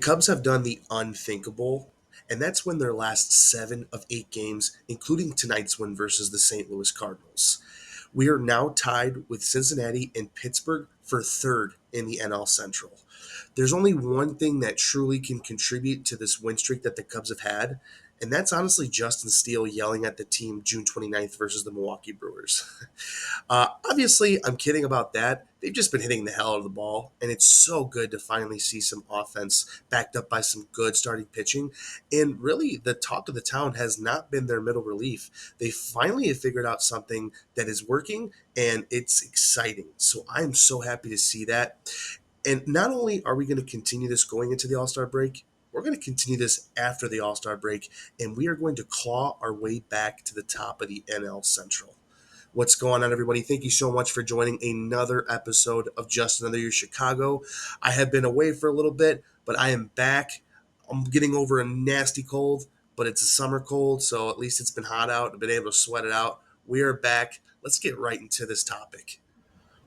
Cubs have done the unthinkable, and that's win their last 7 of 8 games, including tonight's win versus the St. Louis Cardinals. We are now tied with Cincinnati and Pittsburgh for third in the NL Central. There's only one thing that truly can contribute to this win streak that the Cubs have had, and that's honestly Justin Steele yelling at the team June 29th versus the Milwaukee Brewers. Obviously, I'm kidding about that. They've just been hitting the hell out of the ball, and it's so good to finally see some offense backed up by some good starting pitching. And really, the talk of the town has not been their middle relief. They finally have figured out something that is working, and it's exciting. So I'm so happy to see that. And not only are we going to continue this going into the All Star break, we're going to continue this after the All Star break, and we are going to claw our way back to the top of the NL Central. What's going on, everybody? Thank you so much for joining another episode of Just Another Year Chicago. I have been away for a little bit, but I am back. I'm getting over a nasty cold, but it's a summer cold, so at least it's been hot out. I've been able to sweat it out. We are back. Let's get right into this topic.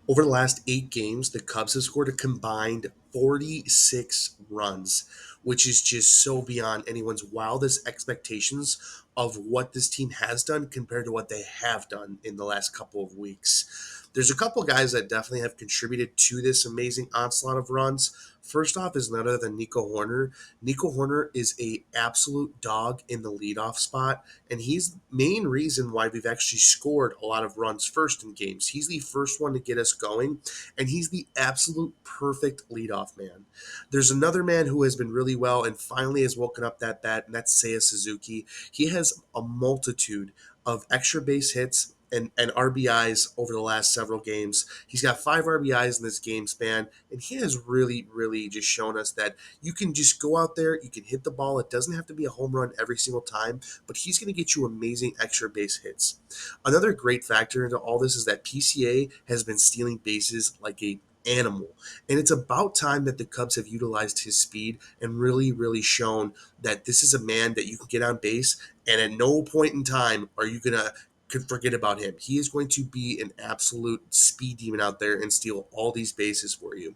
Over the last 8 games, the Cubs have scored a combined 46 runs, which is just so beyond anyone's wildest expectations of what this team has done compared to what they have done in the last couple of weeks. There's a couple guys that definitely have contributed to this amazing onslaught of runs. First off is none other than Nico Hoerner. Nico Hoerner is a absolute dog in the leadoff spot, and he's the main reason why we've actually scored a lot of runs first in games. He's the first one to get us going, and he's the absolute perfect leadoff man. There's another man who has been really well and finally has woken up that bat, and that's Seiya Suzuki. He has a multitude of extra base hits and RBIs over the last several games. He's got 5 RBIs in this game span, and he has really, really just shown us that you can just go out there, you can hit the ball. It doesn't have to be a home run every single time, but he's going to get you amazing extra base hits. Another great factor into all this is that PCA has been stealing bases like a animal. And it's about time that the Cubs have utilized his speed and really, really shown that this is a man that you can get on base, and at no point in time are you going to could forget about him. He is going to be an absolute speed demon out there and steal all these bases for you.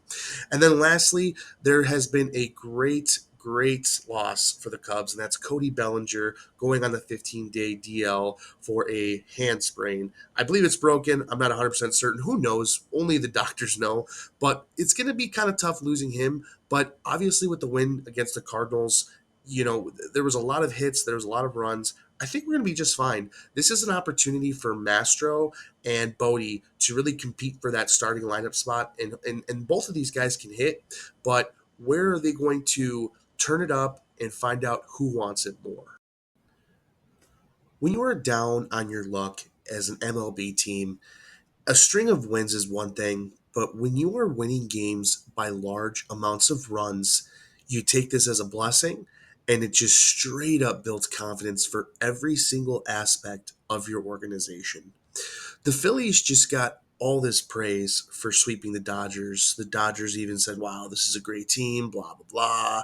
And then lastly, there has been a great loss for the Cubs, and that's Cody Bellinger going on the 15-day DL for a hand sprain. I believe it's broken. I'm not 100% certain. Who knows? Only the doctors know. But it's going to be kind of tough losing him. But obviously with the win against the Cardinals, there was a lot of hits. There was a lot of runs. I think we're going to be just fine. This is an opportunity for Mastro and Bodie to really compete for that starting lineup spot. And both of these guys can hit, but where are they going to turn it up and find out who wants it more? When you are down on your luck as an MLB team, a string of wins is one thing, but when you are winning games by large amounts of runs, you take this as a blessing, and it just straight up builds confidence for every single aspect of your organization. The Phillies just got all this praise for sweeping the Dodgers. The Dodgers even said, wow, this is a great team, blah, blah, blah.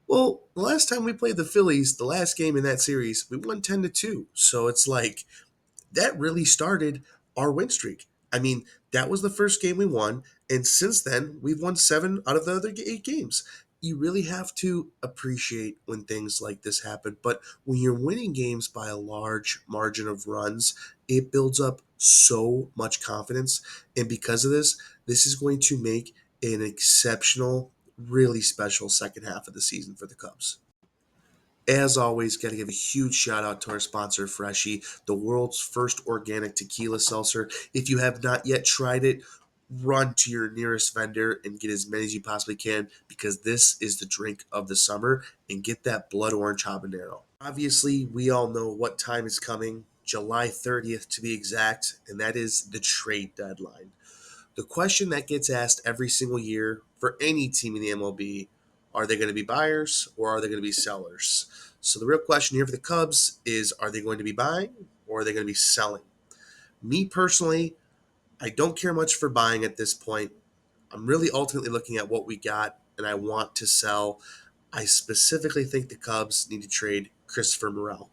Well, the last time we played the Phillies, the last game in that series, we won 10-2. So it's like, that really started our win streak. I mean, that was the first game we won, and since then, we've won 7 out of the other 8 games. You really have to appreciate when things like this happen, but when you're winning games by a large margin of runs, it builds up so much confidence, and because of this, this is going to make an exceptional, really special second half of the season for the Cubs. As always, got to give a huge shout out to our sponsor, Freshie, the world's first organic tequila seltzer. If you have not yet tried it, run to your nearest vendor and get as many as you possibly can, because this is the drink of the summer, and get that blood orange habanero. Obviously, we all know what time is coming, July 30th to be exact, and that is the trade deadline. The question that gets asked every single year for any team in the MLB: are they going to be buyers or are they going to be sellers? So the real question here for the Cubs is, are they going to be buying or are they going to be selling? Me personally, I don't care much for buying at this point. I'm really ultimately looking at what we got, and I want to sell. I specifically think the Cubs need to trade Christopher Morel.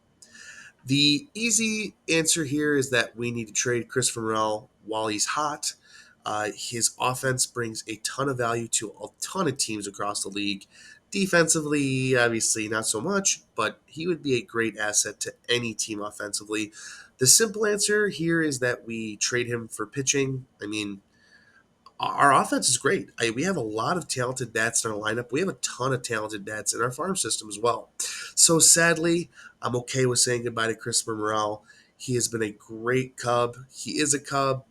The easy answer here is that we need to trade Christopher Morel while he's hot. His offense brings a ton of value to a ton of teams across the league. Defensively, obviously not so much, but he would be a great asset to any team offensively. The simple answer here is that we trade him for pitching. I mean, our offense is great. We have a lot of talented bats in our lineup. We have a ton of talented bats in our farm system as well. So sadly, I'm okay with saying goodbye to Christopher Morel. He has been a great Cub. He is a Cub,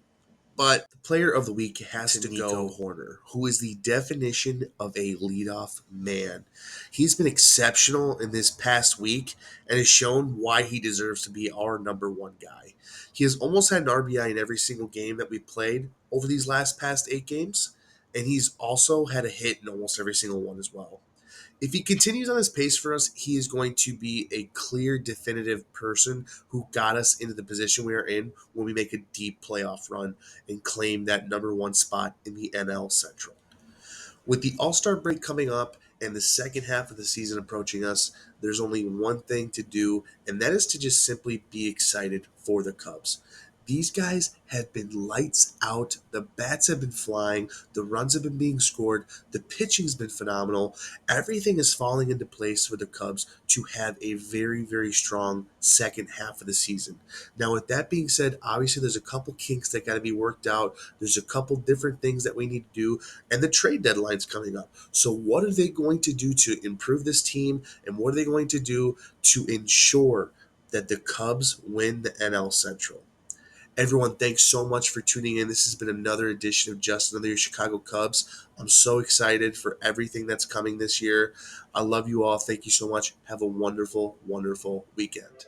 but the player of the week has to Nico Hoerner, who is the definition of a leadoff man. He's been exceptional in this past week and has shown why he deserves to be our number one guy. He has almost had an RBI in every single game that we played over these last past 8 games, and he's also had a hit in almost every single one as well. If he continues on this pace for us, he is going to be a clear, definitive person who got us into the position we are in when we make a deep playoff run and claim that number one spot in the NL Central. With the All-Star break coming up and the second half of the season approaching us, there's only one thing to do, and that is to just simply be excited for the Cubs. These guys have been lights out. The bats have been flying. The runs have been being scored. The pitching's been phenomenal. Everything is falling into place for the Cubs to have a very, very strong second half of the season. Now, with that being said, obviously there's a couple kinks that got to be worked out. There's a couple different things that we need to do, and the trade deadline's coming up. So what are they going to do to improve this team, and what are they going to do to ensure that the Cubs win the NL Central? Everyone, thanks so much for tuning in. This has been another edition of Just Another Year Chicago Cubs. I'm so excited for everything that's coming this year. I love you all. Thank you so much. Have a wonderful, wonderful weekend.